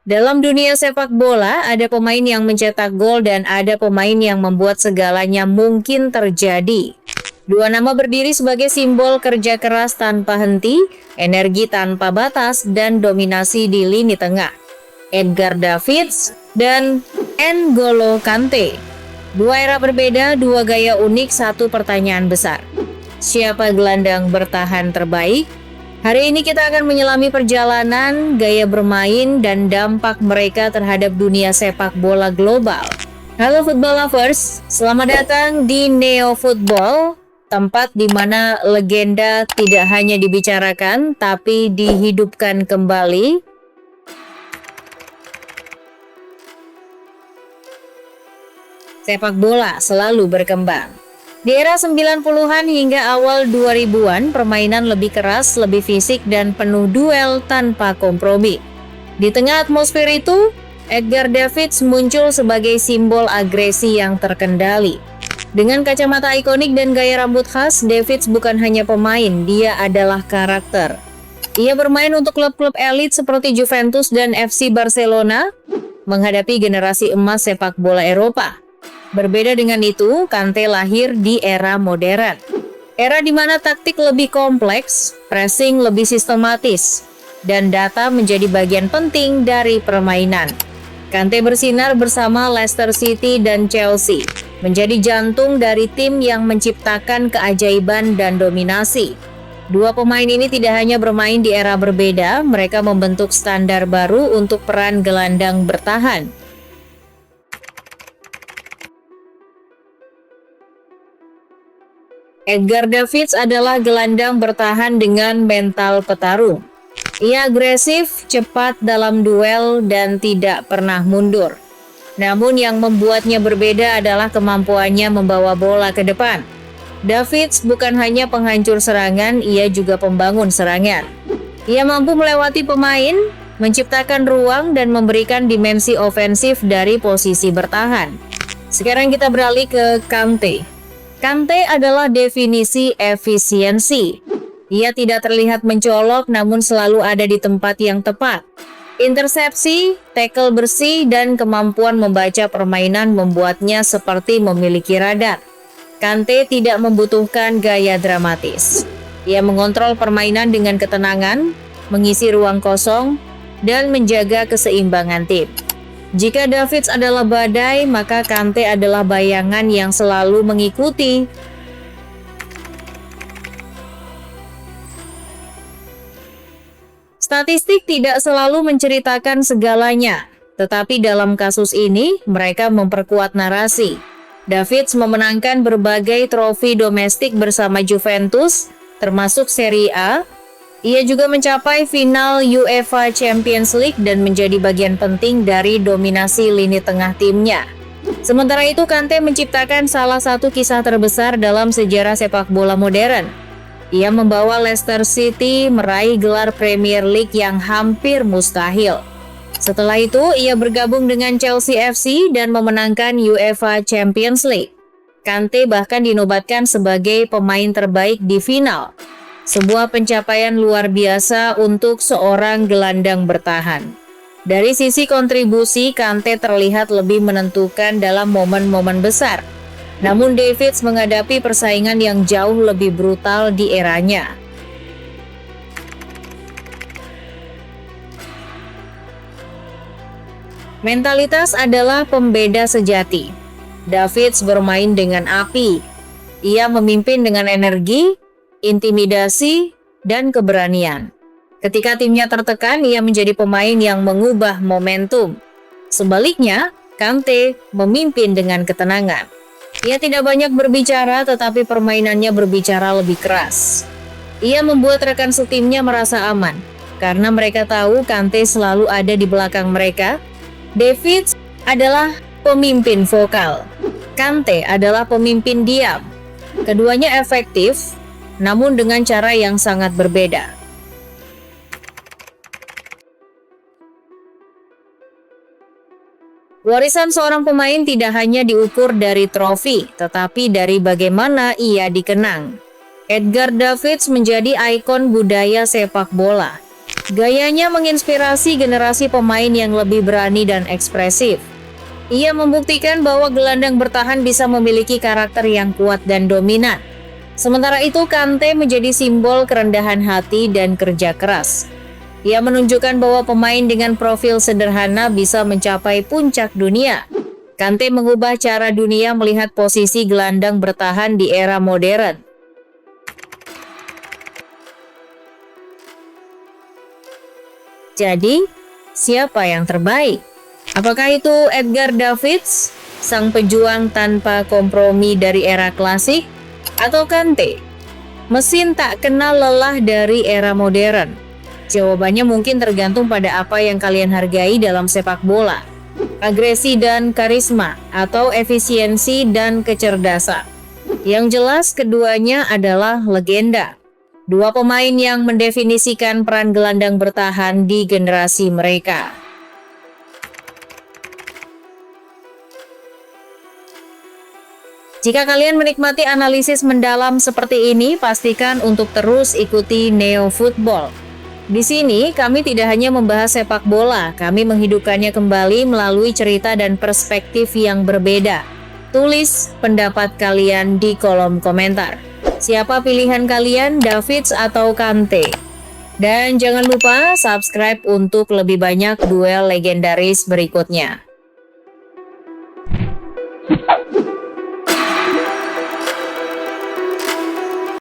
Dalam dunia sepak bola, ada pemain yang mencetak gol dan ada pemain yang membuat segalanya mungkin terjadi. Dua nama berdiri sebagai simbol kerja keras tanpa henti, energi tanpa batas, dan dominasi di lini tengah. Edgar Davids dan N'Golo Kante. Dua era berbeda, dua gaya unik, satu pertanyaan besar. Siapa gelandang bertahan terbaik? Hari ini kita akan menyelami perjalanan, gaya bermain, dan dampak mereka terhadap dunia sepak bola global. Halo football lovers, selamat datang di Neo Football, tempat di mana legenda tidak hanya dibicarakan, tapi dihidupkan kembali. Sepak bola selalu berkembang. Di era 90-an hingga awal 2000-an, permainan lebih keras, lebih fisik, dan penuh duel tanpa kompromi. Di tengah atmosfer itu, Edgar Davids muncul sebagai simbol agresi yang terkendali. Dengan kacamata ikonik dan gaya rambut khas, Davids bukan hanya pemain, dia adalah karakter. Ia bermain untuk klub-klub elit seperti Juventus dan FC Barcelona, menghadapi generasi emas sepak bola Eropa. Berbeda dengan itu, Kante lahir di era modern. Era di mana taktik lebih kompleks, pressing lebih sistematis, dan data menjadi bagian penting dari permainan. Kante bersinar bersama Leicester City dan Chelsea, menjadi jantung dari tim yang menciptakan keajaiban dan dominasi. Dua pemain ini tidak hanya bermain di era berbeda, mereka membentuk standar baru untuk peran gelandang bertahan. Edgar Davids adalah gelandang bertahan dengan mental petarung. Ia agresif, cepat dalam duel, dan tidak pernah mundur. Namun yang membuatnya berbeda adalah kemampuannya membawa bola ke depan. Davids bukan hanya penghancur serangan, ia juga pembangun serangan. Ia mampu melewati pemain, menciptakan ruang, dan memberikan dimensi ofensif dari posisi bertahan. Sekarang kita beralih ke Kante. Kante adalah definisi efisiensi. Ia tidak terlihat mencolok namun selalu ada di tempat yang tepat. Intersepsi, tackle bersih, dan kemampuan membaca permainan membuatnya seperti memiliki radar. Kante tidak membutuhkan gaya dramatis. Ia mengontrol permainan dengan ketenangan, mengisi ruang kosong, dan menjaga keseimbangan tim. Jika Davids adalah badai, maka Kante adalah bayangan yang selalu mengikuti. Statistik tidak selalu menceritakan segalanya, tetapi dalam kasus ini, mereka memperkuat narasi. Davids memenangkan berbagai trofi domestik bersama Juventus, termasuk Serie A. Ia juga mencapai final UEFA Champions League dan menjadi bagian penting dari dominasi lini tengah timnya. Sementara itu, Kante menciptakan salah satu kisah terbesar dalam sejarah sepak bola modern. Ia membawa Leicester City meraih gelar Premier League yang hampir mustahil. Setelah itu, ia bergabung dengan Chelsea FC dan memenangkan UEFA Champions League. Kante bahkan dinobatkan sebagai pemain terbaik di final. Sebuah pencapaian luar biasa untuk seorang gelandang bertahan. Dari sisi kontribusi, Kante terlihat lebih menentukan dalam momen-momen besar. Namun Davids menghadapi persaingan yang jauh lebih brutal di eranya. Mentalitas adalah pembeda sejati. Davids bermain dengan api. Ia memimpin dengan energi, intimidasi, dan keberanian. Ketika timnya tertekan, ia menjadi pemain yang mengubah momentum. Sebaliknya, Kante memimpin dengan ketenangan. Ia tidak banyak berbicara, tetapi permainannya berbicara lebih keras. Ia membuat rekan setimnya merasa aman, karena mereka tahu Kante selalu ada di belakang mereka. Davids adalah pemimpin vokal. Kante adalah pemimpin diam. Keduanya efektif, namun dengan cara yang sangat berbeda. Warisan seorang pemain tidak hanya diukur dari trofi, tetapi dari bagaimana ia dikenang. Edgar Davids menjadi ikon budaya sepak bola. Gayanya menginspirasi generasi pemain yang lebih berani dan ekspresif. Ia membuktikan bahwa gelandang bertahan bisa memiliki karakter yang kuat dan dominan. Sementara itu, Kante menjadi simbol kerendahan hati dan kerja keras. Ia menunjukkan bahwa pemain dengan profil sederhana bisa mencapai puncak dunia. Kante mengubah cara dunia melihat posisi gelandang bertahan di era modern. Jadi, siapa yang terbaik? Apakah itu Edgar Davids, sang pejuang tanpa kompromi dari era klasik, atau Kante, mesin tak kenal lelah dari era modern? Jawabannya mungkin tergantung pada apa yang kalian hargai dalam sepak bola. Agresi dan karisma, atau efisiensi dan kecerdasan. Yang jelas keduanya adalah legenda. Dua pemain yang mendefinisikan peran gelandang bertahan di generasi mereka. Jika kalian menikmati analisis mendalam seperti ini, pastikan untuk terus ikuti Neo Football. Di sini, kami tidak hanya membahas sepak bola, kami menghidupkannya kembali melalui cerita dan perspektif yang berbeda. Tulis pendapat kalian di kolom komentar. Siapa pilihan kalian, Davids atau Kante? Dan jangan lupa subscribe untuk lebih banyak duel legendaris berikutnya.